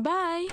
Bye.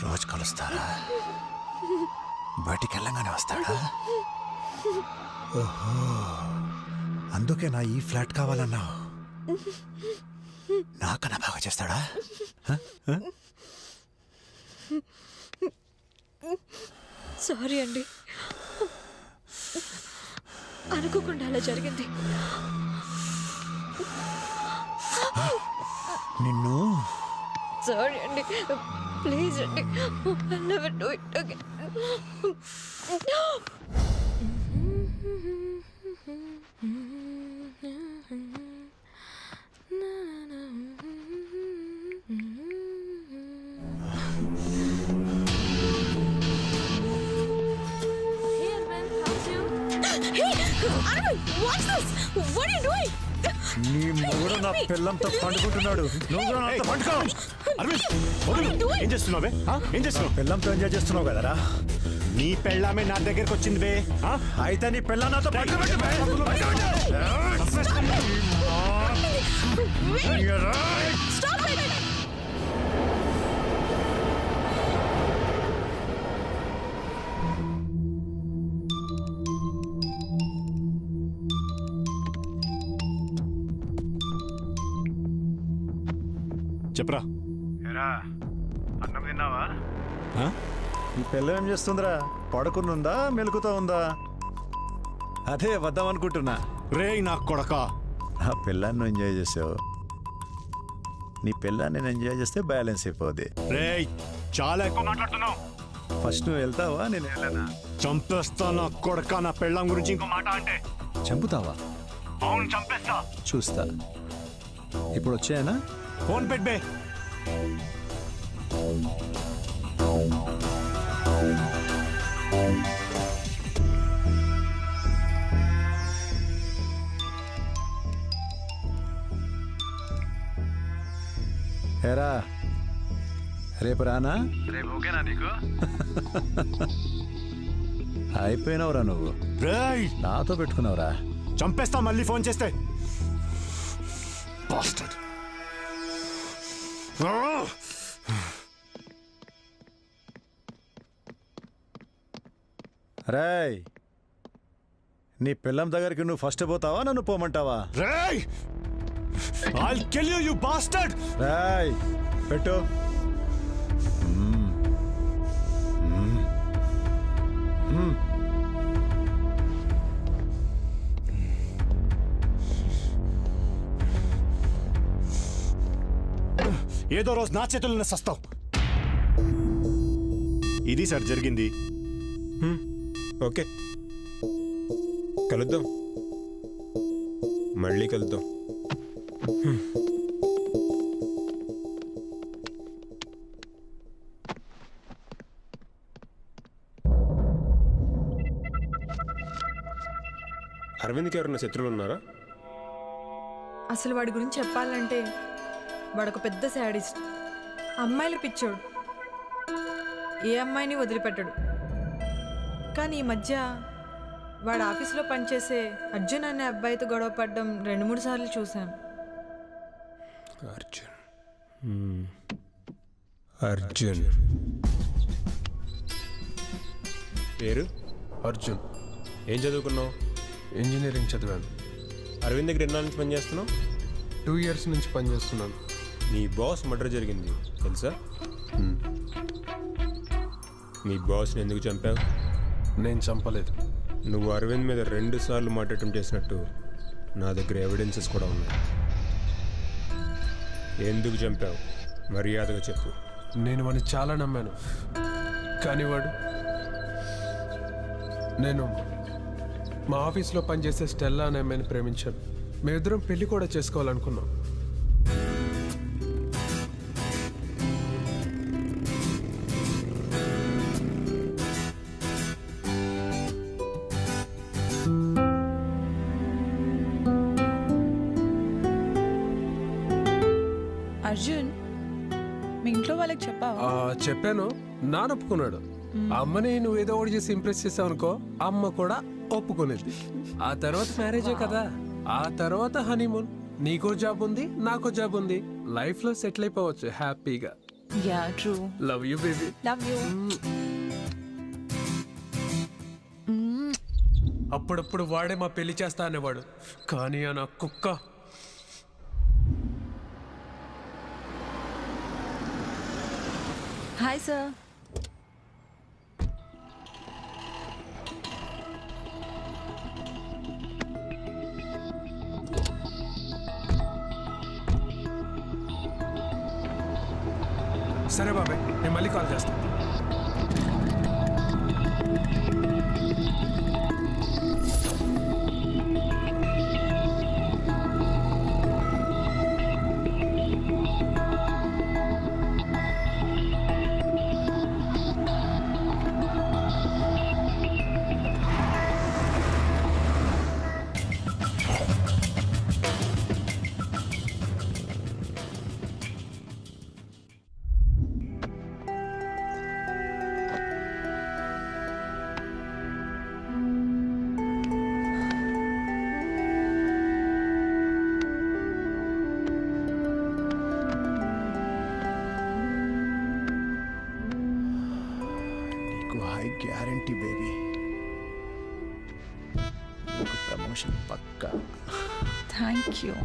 రోజు కలుస్తారా? బయటికి వెళ్ళంగానే వస్తాడా? ఓహో, అందుకే నా ఈ ఫ్లాట్ కావాలన్నా. నాకన్నా బాగా చేస్తాడా? సారీ అండి, అనుకోకుండా అలా జరిగింది. నిన్ను సారీ అండి, ప్లీజ్ అండి, I'll never do it again. What's this? What are you doing? నీ మొగుడు నా పిల్లంతో పండుకుంటున్నాడు. నువ్వు నాతో పండుకో. ఏం చేస్తున్నావే? ఏం చేస్తున్నావు? పిల్లంతో ఎంజాయ్ చేస్తున్నావు కదరా? నీ పెళ్ళామే నా దగ్గరికి వచ్చింది బే. అయితే నీ పిల్ల నాతో పండుకోబెట్టు బే. Stop it! చెప్పరా. అన్నం తిన్నావా? ఈ పిల్ల ఏం చేస్తుందిరా? పడుకునుందా, మెలుకుతా ఉందా? అదే వద్దాం అనుకుంటున్నా. రే నా కొడక, ఆ పిల్లాన్ని ఎంజాయ్ చేసావు, నీ పిల్లాన్ని నేను ఎంజాయ్ చేస్తే బ్యాలెన్స్ అయిపోద్ది. రే చాలా ఎక్కువ మాట్లాడుతున్నావు. ఫస్ట్ నువ్వు వెళ్తావా, నేను వెళ్ళనా? చంపేస్తా నా కొడక. నా పెళ్ళాం గురించి ఇంకో మాట అంటే చంపుతావా? అవును, చంపేస్తా. చూస్తా. ఇప్పుడు వచ్చాయనా? ఫోన్ పెట్టే. ఏరా, రేపు రానా? రేపు ఓకేనా నీకు? అయిపోయినవురా నువ్వు. రేయ్ నాతో పెట్టుకున్నావురా. చంపేస్తా మళ్ళీ ఫోన్ చేస్తే. Bastard. రేయ్, నీ పిల్లం దగ్గరికి నువ్వు ఫస్ట్ పోతావా, నన్ను పోమంటావా? రేయ్ I'll kill you, you bastard. రేయ్ పెట్టు. ఏదో రోజు నా చేతుల్లో సస్తావు. ఇది సార్ జరిగింది. ఓకే, కలుద్దాం, మళ్ళీ కలుద్దాం. అరవింద్కి ఎవరైనా శత్రువులు ఉన్నారా? అసలు వాడి గురించి చెప్పాలంటే వాడొక పెద్ద శాడిస్ట్, అమ్మాయిలు పిచ్చోడు, ఏ అమ్మాయిని వదిలిపెట్టడు. కానీ ఈ మధ్య వాడు ఆఫీస్లో పనిచేసే అర్జున్ అనే అబ్బాయితో గొడవ పడ్డం 2-3 సార్లు చూశాను. అర్జున్ అర్జున్ పేరు అర్జున్. ఏం చదువుకున్నావు? ఇంజనీరింగ్ చదివాను. అరవింద్ దగ్గర ఎన్నాళ్ళ నుంచి పనిచేస్తున్నావు? 2 years నుంచి పనిచేస్తున్నాను. నీ బాస్ మర్డర్ జరిగింది తెలుసా? మీ బాస్ని ఎందుకు చంపావు? నేను చంపలేదు. నువ్వు అరవింద్ మీద 2 సార్లు మాట్లాడటం చేసినట్టు నా దగ్గర ఎవిడెన్సెస్ కూడా ఉన్నాయి. ఎందుకు చంపావు? మర్యాదగా చెప్పు. నేను వాడిని చాలా నమ్మాను, కానీ నేను మా ఆఫీస్లో పనిచేసే స్టెల్లా అనే అమ్మాయిని ప్రేమించాను. మేమిద్దరం పెళ్లి కూడా చేసుకోవాలనుకున్నాం. అర్జున్, మీ ఇంట్లో వాళ్ళకి చెప్పావా? చెప్పాను, నాన్న ఒప్పుకున్నాడు. అమ్మని నువ్వు ఏదో ఒకటి చేసి ఇంప్రెస్ చేసావు అనుకో, అమ్మ కూడా ఒప్పుకునేది. ఆ తర్వాత మ్యారేజే కదా, ఆ తర్వాత హనీమూన్. నీకో జాబ్ ఉంది, నాకో జాబ్ ఉంది, లైఫ్ లో సెటిల్ అయిపోవచ్చు హ్యాపీగా. Yeah true. Love you baby. Love you. అప్పుడప్పుడు వాడే మా పెళ్లి చేస్తా అనేవాడు, కానీ ఆ నా కుక్క. Hi sir. సరే బాబాయ్, నేను మళ్ళీ కాల్ చేస్తాను. హై గ్యారంటీ బేబీ, ప్రమోషన్ పక్కా. Thank you.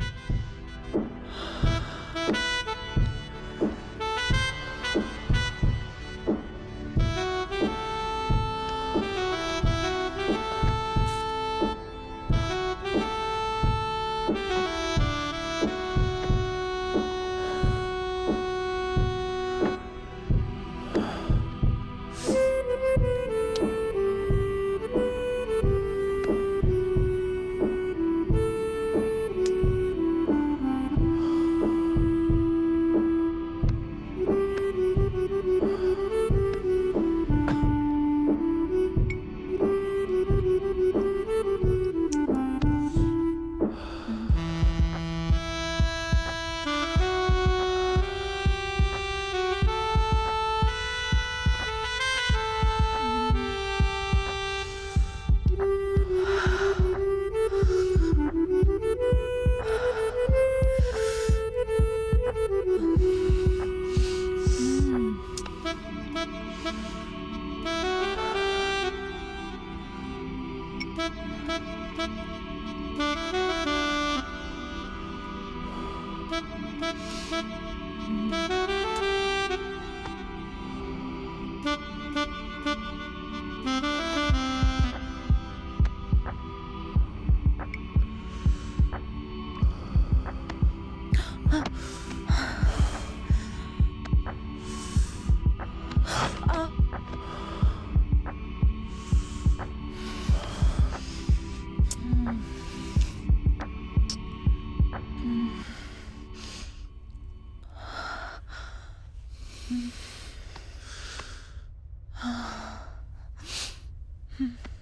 Hmm.